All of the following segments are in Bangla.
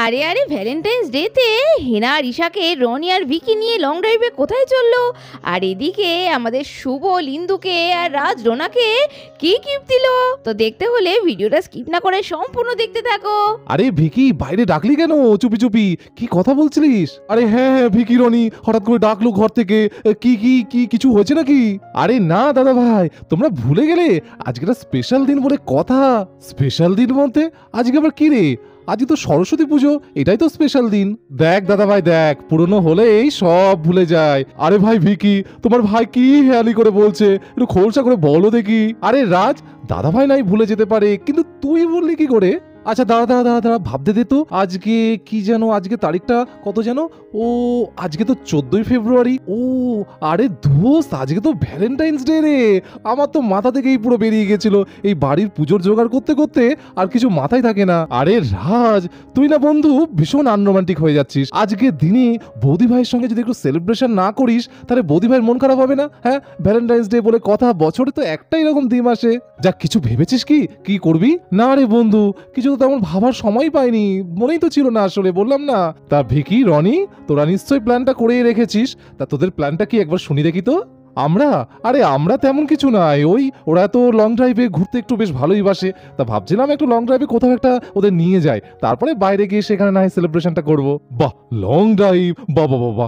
আরে আরে ভ্যালেন্টাইন্স ডেতে হেনা আর ঈশাকে রনি আর ভিকি নিয়ে লং ড্রাইভে কোথায় চললো? আর এদিকে আমাদের শুভ লিন্দুকে আর রাজ রোনাকে কি গিফট দিল? তো দেখতে হলে ভিডিওটা স্কিপ না করে সম্পূর্ণ দেখতে থাকো। আরে ভিকি, বাইরে ডাকলি কেন চুপি চুপি? কি কথা বলছিলিস? আরে হ্যাঁ হ্যাঁ ভিকি, রনি হঠাৎ করে ডাকলো ঘর থেকে। কি কি কি কিছু হয়েছে নাকি? আরে না দাদা ভাই, তোমরা ভুলে গেলে আজকে একটা স্পেশাল দিন বলে কথা। স্পেশাল দিন বলতে আজকে আবার কি রে? আজকে তো সরস্বতী পুজো, এটাই তো স্পেশাল দিন। দেখ দাদা ভাই দেখ, পুরনো হলেই সব ভুলে যায়। আরে ভাই ভিকি, তোমার ভাই কি হেয়ালি করে বলছে, একটু খোলসা করে বলো দেখি। আরে রাজ, দাদা ভাই নাই ভুলে যেতে পারে, কিন্তু তুই বললি কি করে? আচ্ছা দাঁড়া দাঁড়া দাঁড়া দাঁড়া, ভাবতে দে তো। আজকে কি যেন, আজকে তারিখটা কত যেন? ও আজকে তো 14ই ফেব্রুয়ারি। ও আরে দোস্ত, আজকে তো ভ্যালেন্টাইন্স ডে রে। আমার তো মাথা থেকেই পুরো বেরিয়ে গেছিল। এই বাড়ির পুজোর জোগাড় করতে করতে আর কিছু মাথায় থাকে না। আরে রাজ, তুই না বন্ধু ভীষণ আনরোমান্টিক হয়ে যাচ্ছিস। আজকের দিনে বৌদি ভাইয়ের সঙ্গে যদি একটু সেলিব্রেশন না করিস, তাহলে বৌদি ভাইয়ের মন খারাপ হবে না? হ্যাঁ, ভ্যালেন্টাইন্স ডে বলে কথা, বছরে তো একটাই এরকম দিন আসে। যা, কিছু ভেবেছিস কি কি করবি? না রে বন্ধু, কিছু তো তেমন ভাবার সময় পাইনি, মনেই তো ছিল না আসলে, বললাম না। তা ভিকি, রনি, তোরা নিশ্চয়ই প্ল্যানটা করেই রেখেছিস। তা তোদের প্ল্যানটা কি একবার শুনি দেখি তো। আমরা তেমন কিছু নাই, ওই ওরা তো লং ড্রাইভে ঘুরতে একটু বেশ ভালোই বাসে। তা ভাবছিলাম একটু লং ড্রাইভে কোথাও একটা ওদের নিয়ে যায়, তারপরে বাইরে গিয়ে সেখানে না হয় সেলিব্রেশনটা করবো। বাহ, লং ড্রাইভ, বাবা বাবা,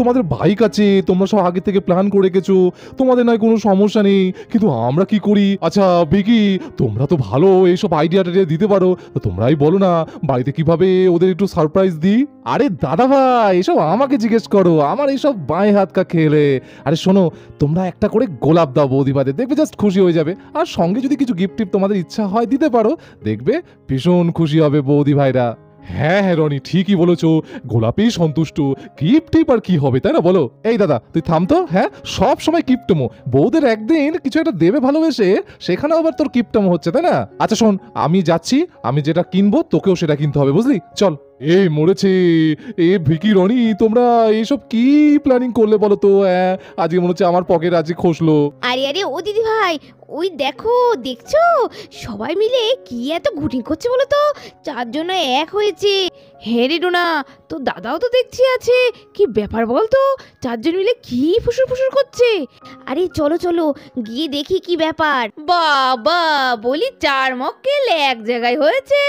তোমাদের বাইক আছে, তোমরা সব আগে থেকে প্ল্যান করে রেখেছো, তোমাদের নয় কোনো সমস্যা নেই। কিন্তু আমরা কি করি? আচ্ছা ভিকি, তোমরা তো ভালো এইসব আইডিয়া টাইডিয়া দিতে পারো, তো তোমরাই বলো না বাড়িতে কিভাবে ওদের একটু সারপ্রাইজ দিই। আরে দাদা ভাই, এসব আমাকে জিজ্ঞেস করো, আমার এইসব বাঁয়ে হাত কা খেলে। আরে শোনো, তোমরা একটা করে গোলাপ দাও বৌদিবাদে, দেখবে জাস্ট খুশি হয়ে যাবে। আর সঙ্গে যদি কিছু গিফট টিপ তোমাদের ইচ্ছা হয় দিতে পারো, দেখবে ভীষণ খুশি হবে বৌদি ভাইরা। হ্যাঁ হ্যাঁ রনি, ঠিকই বলেছো, গোলাপেই সন্তুষ্ট, গিফট টিপ আর কি হবে, তাই না বলো? এই দাদা তুই থাম তো। হ্যাঁ, সব সময় কিপটমো, বৌদের একদিন কিছু একটা দেবে ভালোবেসে, সেখানেও আবার তোর কিপটমো হচ্ছে, তাই না? আচ্ছা শোন, আমি যাচ্ছি, আমি যেটা কিনবো তোকেও সেটা কিনতে হবে, বুঝলি? চল। এই মরেছে এ ভিকি, রনি, তোমরা এইসব কি প্ল্যানিং করলে বলো তো? আজকে মনে হচ্ছে আমার পকেট আজকে খসলো। আরে আরে ও দিদি ভাই, ওই দেখো, দেখছো সবাই মিলে কি এত ঘুটি করছে বলো তো? চারজন এক হয়েছে। হ্যাঁ রে ডোনা, তো দাদাও তো দেখছি আছে। কি ব্যাপার বলতো, চারজন মিলে কি ফুসুর ফুসুর করছে? আরে চলো চলো গিয়ে দেখি কি ব্যাপার। বাবা, বলি চার মক্কেল এক জায়গায় হয়েছে,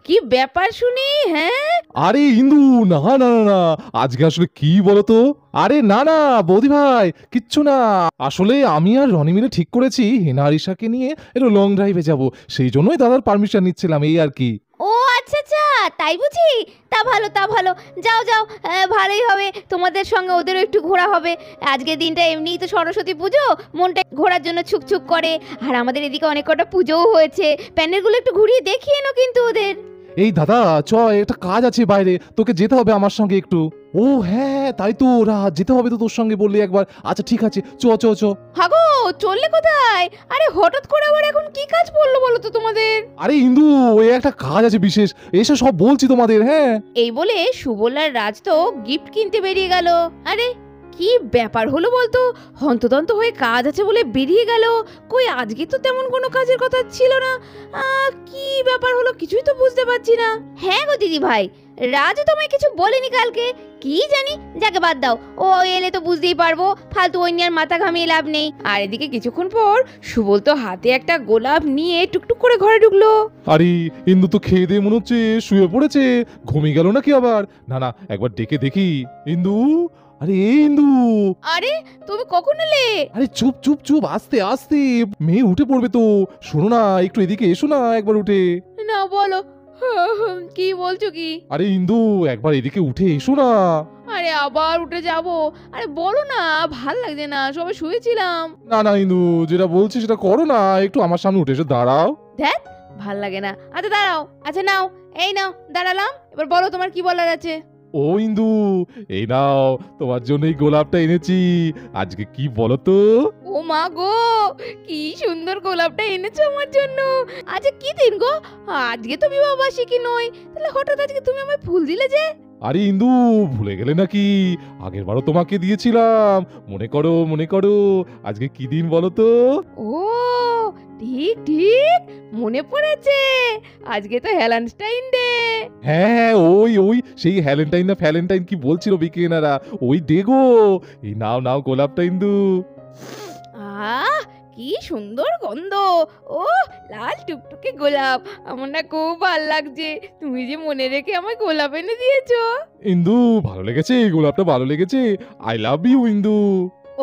কি ব্যাপার শুনি? হ্যাঁ আরে ইন্দু, না না না না, আজকে আসলে কি বলতো? আরে না না বৌদি ভাই, কিচ্ছু না। আসলে আমি আর রনি মিলে ঠিক করেছি হেনা আর ঈশাকে নিয়ে একটু লং ড্রাইভে যাব, সেই জন্যই দাদার পারমিশন নিচ্ছিলাম, এই আর কি। ও আচ্ছা আচ্ছা, তাই বুঝি? তা ভালো তা ভালো, যাও যাও, ভালোই হবে, তোমাদের সঙ্গে ওদেরও একটু ঘোরা হবে। আজকের দিনটা এমনিই তো সরস্বতী পুজো, মনটা ঘোরার জন্য ছুকছুক করে। আর আমাদের এদিকে অনেক কটা পুজোও হয়েছে, প্যান্ডেলগুলো একটু ঘুরিয়ে দেখিয়ে নো কিন্তু ওদের। এই দাদা চ, একটা কাজ আছে বাইরে, তোকে যেতে হবে আমার সঙ্গে একটু। ও হ্যাঁ, তাই তো, ওরা যেতে হবে তো তোর সঙ্গে বললি একবার। আচ্ছা ঠিক আছে, চ চ চ। হাগো, চললে কোথায়? আরে হঠাৎ করে আবার এখন কি কাজ পড়লো বলো তো তোমাদের? আরে ইন্দু, ওই একটা কাজ আছে বিশেষ, এসে সব বলছি তোমাদের। হ্যাঁ, এই বলে সুবলার রাজ তো গিফট কিনতে বেরিয়ে গেল। আরে কি ব্যাপার হলো বলতো, হন্তদন্ত হয়ে কাজ আছে বলে বেরিয়ে গেল। কই আজকে তো তেমন কোনো কাজের কথা ছিল না। কি ব্যাপার হলো কিছুই তো বুঝতে পারছি না। হ্যাঁ গো দিদি ভাই, রাজু তোমায় কিছু বলেনি কালকে? কি জানি, যাকে বাদ দাও, ও এলে তো বুঝতেই পারবো, ফালতু ওই নিয়ে আর মাথা ঘামিয়ে লাভ নেই। আর এদিকে কিছুক্ষণ পর সুবল তো হাতে একটা গোলাপ নিয়ে টুকটুক করে ঘরে ঢুকলো। আরে ইন্দু তো খেয়ে দিয়ে মনে হচ্ছে শুয়ে পড়েছে, ঘুমিয়ে গেল নাকি আবার? না না, একবার ডেকে দেখি। ইন্দু, আরে এই ইন্দু। আরে তুমি কখন এলে? আরে চুপ চুপ চুপ, আস্তে আস্তে, মেয়ে উঠে পড়বে তো। শোনো না, একটু এদিকে এসো না একবার উঠে। না বলো, কি বলছো কি? আরে ইন্দু, একবার এদিকে উঠে এসো না। আরে আবার উঠে যাব? আরে বলো না, ভাল লাগছে না, সবে শুয়েছিলাম। না না ইন্দু, যেটা বলছি সেটা করো না, একটু আমার সামনে উঠে এসে দাঁড়াও। ধ্যাৎ, ভাল লাগে না। আচ্ছা দাঁড়াও, আচ্ছা নাও, এই নাও দাঁড়ালাম, এবার বলো তোমার কি বলার আছে। ও ইন্দু, এই নাও, তোমার জন্য এই গোলাপটা এনেছি। আজকে কি বলো তো? ও মা গো, কি সুন্দর গোলাপটা এনেছো আমার জন্য। আচ্ছা কি দিন গো, আজকে তো বিবাহবার্ষিকী নয়, তাহলে হঠাৎ আজকে তুমি আমায় ফুল দিলে যে? আরে ইন্দু, ভুলে গেলে নাকি? আগের বারও তোমাকে দিয়েছিলাম, মনে করো মনে করো। আজকে কি দিন বলো তো? ও ঠিক ঠিক মনে পড়েছে, আজকে তো হ্যালেন্টাইন ডে। হ্যাঁ হ্যাঁ, ওই ওই সেই হ্যালেন্টাইন না ফ্যালেন্টাইন কি বলছিল বিকেনারা, ওই ডেগো। এই নাও নাও গোলাপটা ইন্দু। আহ কি সুন্দর গন্ধ! ও লাল টুকটুকে গোলাপ, আমার না খুব ভাল লাগছে। তুমি যে মনে রেখে আমায় গোলাপ এনে দিয়েছো। ইন্দু ভালো লেগেছে, গোলাপটা ভালো লেগেছে। আই লাভ ইউ ইন্দু।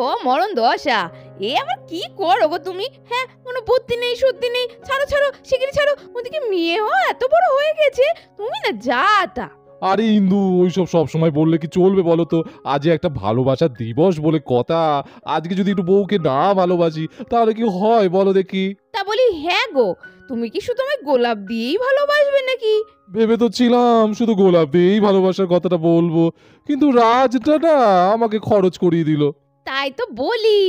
ও মরণ দশা, এ আবার কি করো গো তুমি? হ্যাঁ, কোনো বুদ্ধি নেই শুদ্ধি নেই। ছাড়ো ছাড়ো, শিগগিরি ছাড়ো। ওদিকে মেয়েও এত বড় হয়ে গেছে, তুমি না যা তা। আরে ইন্দু, ওইসব সব সময় বললে কি চলবে বলো তো? আজ একটা ভালোবাসার দিবস বলে কথা। আজকে যদি একটু বউকে না ভালোবাসি তাহলে কি হয় বলো দেখি? তা বলি হ্যাঁ গো, তুমি কি শুধু আমায় গোলাপ দিয়েই ভালোবাসবে নাকি? ভেবে তো ছিলাম শুধু গোলাপ দিয়েই ভালোবাসার কথাটা বলবো, কিন্তু রাজটা না আমাকে খরচ করিয়ে দিল। তাই তো বলি,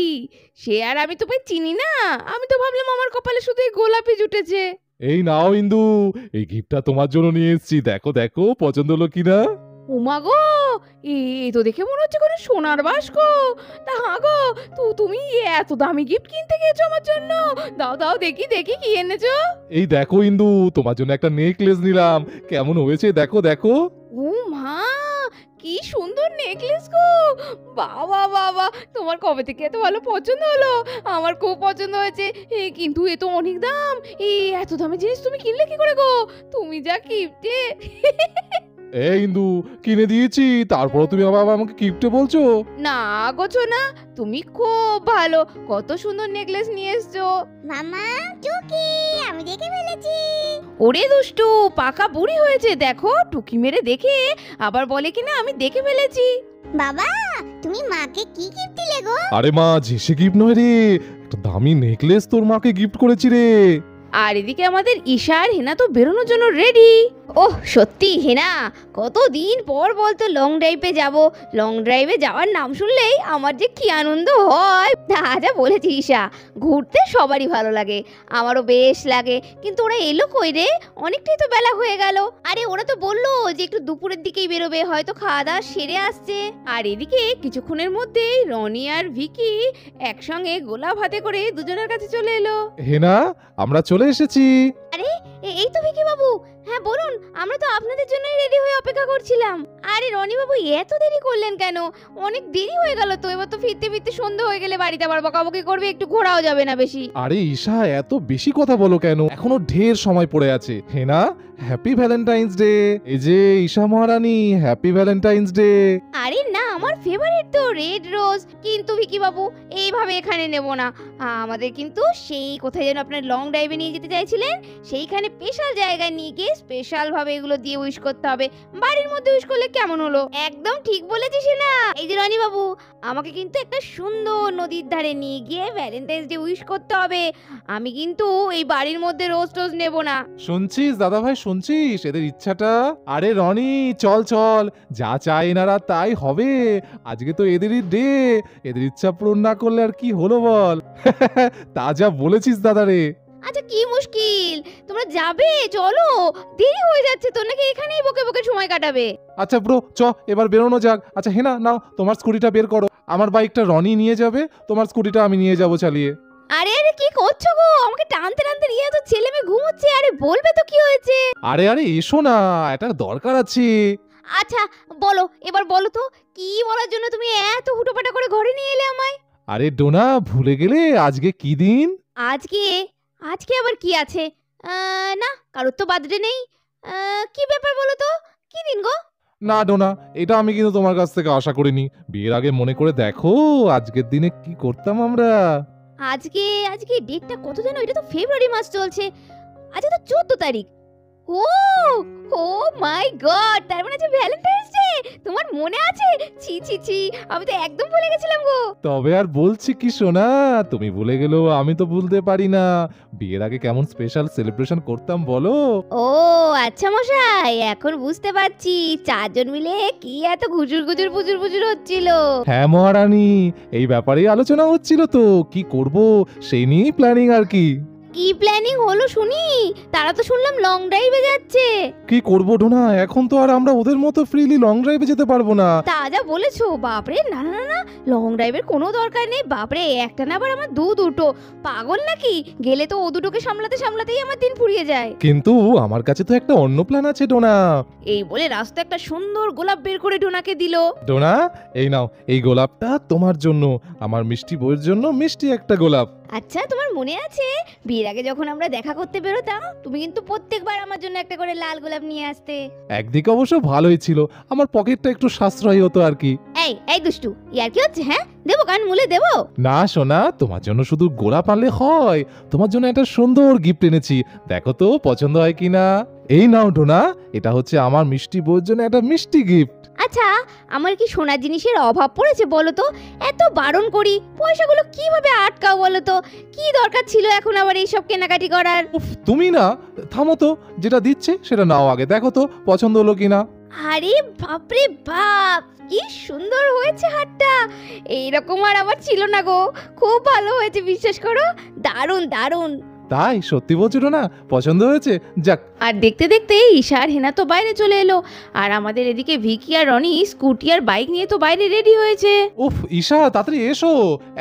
সে আর আমি তোমায় চিনি না। আমি তো ভাবলাম আমার কপালে শুধু এই গোলাপই জুটেছে। এই নাও ইন্দু, এই গিফটটা তোমার জন্য নিয়ে এসেছি, দেখো দেখো পছন্দ হলো কিনা। ওমা গো, এ তো দেখে মনে হচ্ছে কোনো সোনার বাস্ক। তা হ্যাঁ গো, তুমি এত দামি গিফট কিনতে গিয়েছো আমার জন্য? দাও দাও দেখি দেখি কি এনেছো। এই দেখো ইন্দু, তোমার জন্য একটা নেকলেস নিলাম, কেমন হয়েছে দেখো দেখো। ও মা, কি সুন্দর নেকলেস গো! বাবা বাবা, তোমার কবে থেকে এত ভালো পছন্দ হলো? আমার খুব পছন্দ হয়েছে। কিন্তু এ তো অনেক দাম। এত দামি জিনিস তুমি কিনলে কি করে গো? তুমি যা কিপটে। এই ইন্দু, কিনে দিয়েছি তারপর তুমি আবার আমাকে গিফটে বলছো? না গোছো না, তুমি খুব ভালো। কত সুন্দর নেকলেস নিয়ে এসছো। মামা টুকি, আমি দেখে ফেলেছি। ওরে দুষ্টু, পাকা বুড়ি হয়েছে দেখো, টুকি মেরে দেখে আবার বলে কিনা আমি দেখে ফেলেছি। বাবা, তুমি মাকে কি গিফট দিলে গো? আরে মা, জেসে গিফট নয় রে, একটা দামি নেকলেস তোর মাকে গিফট করেছি রে। আর এদিকে আমাদের ঈশা আর হেনা তো বেরোনোর জন্য রেডি। ওহ সত্যি হেনা, কতদিন পর বলতো লং ড্রাইভে যাব। লং ড্রাইভে যাওয়ার নাম শুনলেই আমার যে কি আনন্দ হয়। যা বলেছি ঈশা, ঘুরতে সবারই ভালো লাগে, আমারও বেশ লাগে। কিন্তু ওরা এলো কই রে? অনেকটাই তো বেলা হয়ে গেল। আরে ওরা তো বললো যে একটু দুপুরের দিকেই বেরোবে, হয়তো খাওয়া দাওয়া সেরে আসছে। আর এদিকে কিছুক্ষণের মধ্যেই রনি আর ভিকি একসঙ্গে গোলাপ হাতে করে দুজনের কাছে চলে এলো। হেনা, আমরা চলে এসেছি। এই তো ভিকি বাবু, হ্যাঁ বলুন, আমরা তো আপনাদের জন্যই রেডি হয়ে অপেক্ষা করছিলাম। আরে রনি বাবু, এত দেরি করলেন কেন? অনেক দেরি হয়ে গেল তো, এবার তো ফিরতে ফিরতে সন্ধ্যে হয়ে গেলে বাড়িতে আবার বকাবকি করবে, একটু ঘোরাও যাবে না বেশি। আরে ঈশা, এত বেশি কথা বলো কেন? এখনো ঢের সময় পড়ে আছে। হেনা, হ্যাপি ভ্যালেন্টাইন্স ডে। এই যে ঈশা মহারানী, হ্যাপি ভ্যালেন্টাইন্স ডে। আরে না, আমার ফেভারিট তো রেড রোজ। কিন্তু ভিকি বাবু, এইভাবে এখানে নেব না। আমাদের কিন্তু সেই কোথায় যেন আপনার লং ড্রাইভে নিয়ে যেতে চাইছিলেন, সেইখানে স্পেশাল জায়গায় নিয়ে গিয়ে স্পেশাল ভাবে এগুলো দিয়ে উইশ করতে হবে। বাড়ির মধ্যে উইশ করলে কেমন হলো? একদম ঠিক বলেছিস না। এই যে রনি বাবু, আমাকে কিন্তু একটা সুন্দর নদীর ধারে নিয়ে গিয়ে ভ্যালেন্টাইন্স ডে উইশ করতে হবে। আমি কিন্তু এই বাড়ির মধ্যে রোজ টোজ নেব না। শুনছিস দাদা ভাই, শুনছিস এদের ইচ্ছাটা? আরে রনি, চল চল, যা চাই এনারা তাই হবে। আজকে তো এদেরই ডে, এদের ইচ্ছা পূরণ না করলে আর কি হলো বল? তা যা বলেছিস দাদা রে। আচ্ছা কি মুশকিল, তোমরা যাবে চলো, দেরি হয়ে যাচ্ছে তো, নাকি এখানেই বকে বকে সময় কাটাবে? আচ্ছা ব্রো, চ এবার বেরোনো যাক। আচ্ছা হেনা, নাও তোমার স্কুটিটা বের করো, আমার বাইকটা রনি নিয়ে যাবে, তোমার স্কুটিটা আমি নিয়ে যাবো চালিয়ে। আরে আরে কি করছো গো? আমাকে টানতে টানতে নিয়ে তো, ছেলে মেয়ে ঘুমোচ্ছে। আরে বলবে তো কি হয়েছে। আরে আরে এসো না, এটা দরকার আছে। আচ্ছা বলো, এবার বলো তো, কি বলার জন্য তুমি এত হুটোপাটা করে ঘরে নিয়ে এলে আমায়? আরে ডোনা, ভুলে গেলে আজকে কি দিন? আজকে আজকে আবার কি আছে? না, কারোর তো বার্থডে নেই। কি ব্যাপার বলো তো, কি দিন গো? না ডোনা, এটা আমি কিন্তু তোমার কাছ থেকে আশা করিনি। বিয়ের আগে মনে করে দেখো আজকের দিনে কি করতাম আমরা। আজকে আজকে ডেটটা কত জানো? এটা তো ফেব্রুয়ারি মাস চলছে। আজকে তো 14 তারিখ। ও ও মাই গড, তার মানে আজকে ভ্যালেন্টাইন্স ডে। তোমার মনে আছে? ছি ছি ছি, আমি তো একদম ভুলে গেছিলাম গো। তবে আর বলছি কি সোনা, তুমি ভুলে গেলেও আমি তো ভুলতে পারি না। বিয়ের আগে কেমন স্পেশাল সেলিব্রেশন করতাম বলো? ও আচ্ছা মশাই, এখন বুঝতে পারছি চারজন মিলে কি এত গুজুর গুজুর পুজুর পুজুর হচ্ছিল। হ্যাঁ মহারানী, এই ব্যাপারেই আলোচনা হচ্ছিল তো, কি করব সেই নিয়েই প্ল্যানিং আর কি। কি প্ল্যানিং হলো শুনি? তারা তো শুনলাম লং ড্রাইভে যাচ্ছে। কি করবো ডোনা, এখন তো আর আমরা ওদের মতো ফ্রিলি লং ড্রাইভে যেতে পারবো না। তা যা বলেছো, বাপরে, না না না, লং ড্রাইভের কোনো দরকার নেই। বাপরে, একটা না আবার আমার দুটো, পাগল নাকি? গেলে তো ও দুটোকে সামলাতে সামলাতেই আমার দিন ফুরিয়ে যায়। কিন্তু আমার কাছে তো একটা অন্য প্ল্যান আছে ডোনা। এই বলে রাস্তা একটা সুন্দর গোলাপ বের করে ডোনাকে দিল। ডোনা, এই নাও, এই গোলাপটা তোমার জন্য, আমার মিষ্টি বউয়ের জন্য মিষ্টি একটা গোলাপ। আচ্ছা, তোমার মনে আছে বিয়ের আগে যখন আমরা দেখা করতে বেরোতাম, তুমি কিন্তু প্রত্যেকবার আমার জন্য একটা করে লাল গোলাপ নিয়ে আসতে। একদিকে অবশ্য ভালোই ছিল, আমার পকেটটা একটু সাশ্রয়ী হতো আর কি। এই এই দুষ্টু, ইয়ার কি হচ্ছে? হ্যাঁ, দেবো কান মুলে দেবো? না সোনা, তোমার জন্য শুধু গোলাপ আনলে হয়, তোমার জন্য একটা সুন্দর গিফট এনেছি, দেখো তো পছন্দ হয় কিনা। এই নাও ডোনা, এটা হচ্ছে আমার মিষ্টি বউয়ের জন্য একটা মিষ্টি গিফট। আচ্ছা, আমার কি সোনার জিনিসের অভাব পড়েছে বলো তো? এত বারণ করি, পয়সাগুলো কিভাবে আটকাও বলো তো? কি দরকার ছিল এখন আবার এইসব কেনাকাটি করার? উফ, তুমি না, থামো তো, যেটা দিচ্ছে সেটা নাও আগে, দেখো তো পছন্দ হলো কিনা। আরে বাপরে বাপ, কি সুন্দর হয়েছে হারটা! এইরকম আর আমার ছিল না গো, খুব ভালো হয়েছে, বিশ্বাস করো, দারুণ দারুণ। তাই সত্যি বলছো না, পছন্দ হয়েছে? যাক। আর দেখতে দেখতে ঈশা আর হেনা তো বাইরে চলে এলো, আর আমাদের এদিকে ভিকি আর রনি স্কুটি আর বাইক নিয়ে তো বাইরে রেডি হয়েছে। উফ ঈশা, তাড়াতাড়ি এসো,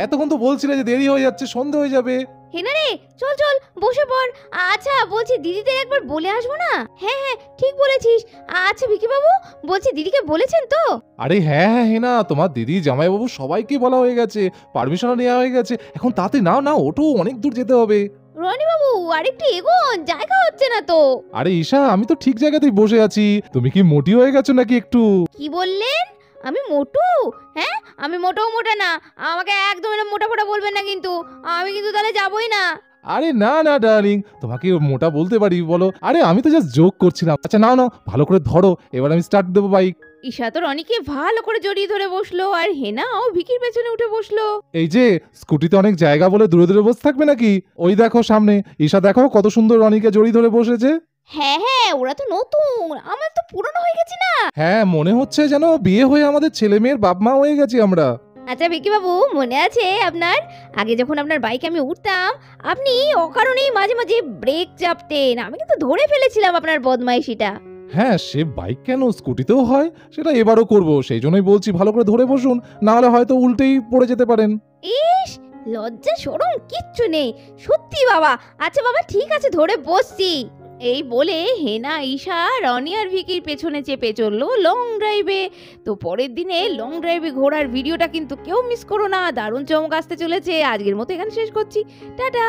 এতক্ষণ তো বলছিলে যে দেরি হয়ে যাচ্ছে, সন্ধে হয়ে যাবে। হেনা রে, চল চল, বসে পড়। আচ্ছা বলছি, দিদিদের একবার বলে আসবো না? হ্যাঁ হ্যাঁ, ঠিক বলেছিস। আচ্ছা ভিকি বাবু, বলছি দিদিকে বলেছেন তো? আরে হ্যাঁ হ্যাঁ হেনা, তোমার দিদি জামাইবাবু সবাইকে বলা হয়ে গেছে, পারমিশনও নেওয়া হয়ে গেছে, এখন তাতে নাও নাও, ওঠো, অনেক দূর যেতে হবে। রনি বাবু, আরেকটু এগোন, জায়গা হচ্ছে না তো। আরে ঈশা, আমি তো ঠিক জায়গাতেই বসে আছি, তুমি কি মোটি হয়ে গেছো নাকি একটু? কি বললেন? আমি মোটু? হ্যাঁ, আমি মোটেও মোটা না, আমাকে একদম এরকম মোটা ফোটা বলবেন না কিন্তু, আমি কিন্তু তাহলে যাবই না। আরে না না ডার্লিং, তোমাকে মোটা বলতে পারি বলো, আরে আমি তো জাস্ট জোক করছিলাম। আচ্ছা নাও নাও, ভালো করে ধরো, এবার আমি স্টার্ট দেবো বাইক। ঈশা তো রনিকে ভালো করে জড়িয়ে ধরে বসলো, আর হেনাও ভিকির পেছনে উঠে বসলো। এই যে স্কুটিতে অনেক জায়গা বলে দূরে দূরে বসে থাকবে নাকি? ওই দেখো সামনে, ঈশা দেখো কত সুন্দর রনিকে জড়িয়ে ধরে বসেছে। হ্যাঁ হ্যাঁ, ওরা তো নতুন, আমার তো পুরনো হয়ে গেছে না? হ্যাঁ, মনে হচ্ছে যেন বিয়ে হয়ে আমাদের ছেলে মেয়ের বাপ মা হয়ে গেছি আমরা। আচ্ছা ভিকি বাবু, মনে আছে আপনার, আগে যখন আপনার বাইকে আমি উঠতাম, আপনি অকারণেই মাঝে মাঝে ব্রেক চাপতেন, আমি কিন্তু ধরে ফেলেছিলাম আপনার বদমাইশিটা। হ্যাঁ, সে বাইক কেন, স্কুটিতেও হয়, সেটা এবারও করব, সেই জন্যই বলছি ভালো করে ধরে বসুন, না হলে হয়তো উল্টেই পড়ে যেতে পারেন। ইস, লজ্জা শরম কিচ্ছু নেই, সত্যি বাবা। আচ্ছা বাবা, ঠিক আছে, ধরে বসছি। এই বলে হেনা, ঈশা, রনি আর ভিকির পেছনে চেপে চললো লং ড্রাইভে। তো পরের দিনে লং ড্রাইভে ঘোরার ভিডিওটা কিন্তু কেউ মিস করো না, দারুণ চমক আসতে চলেছে। আজকের মতো এখানে শেষ করছি, টাটা।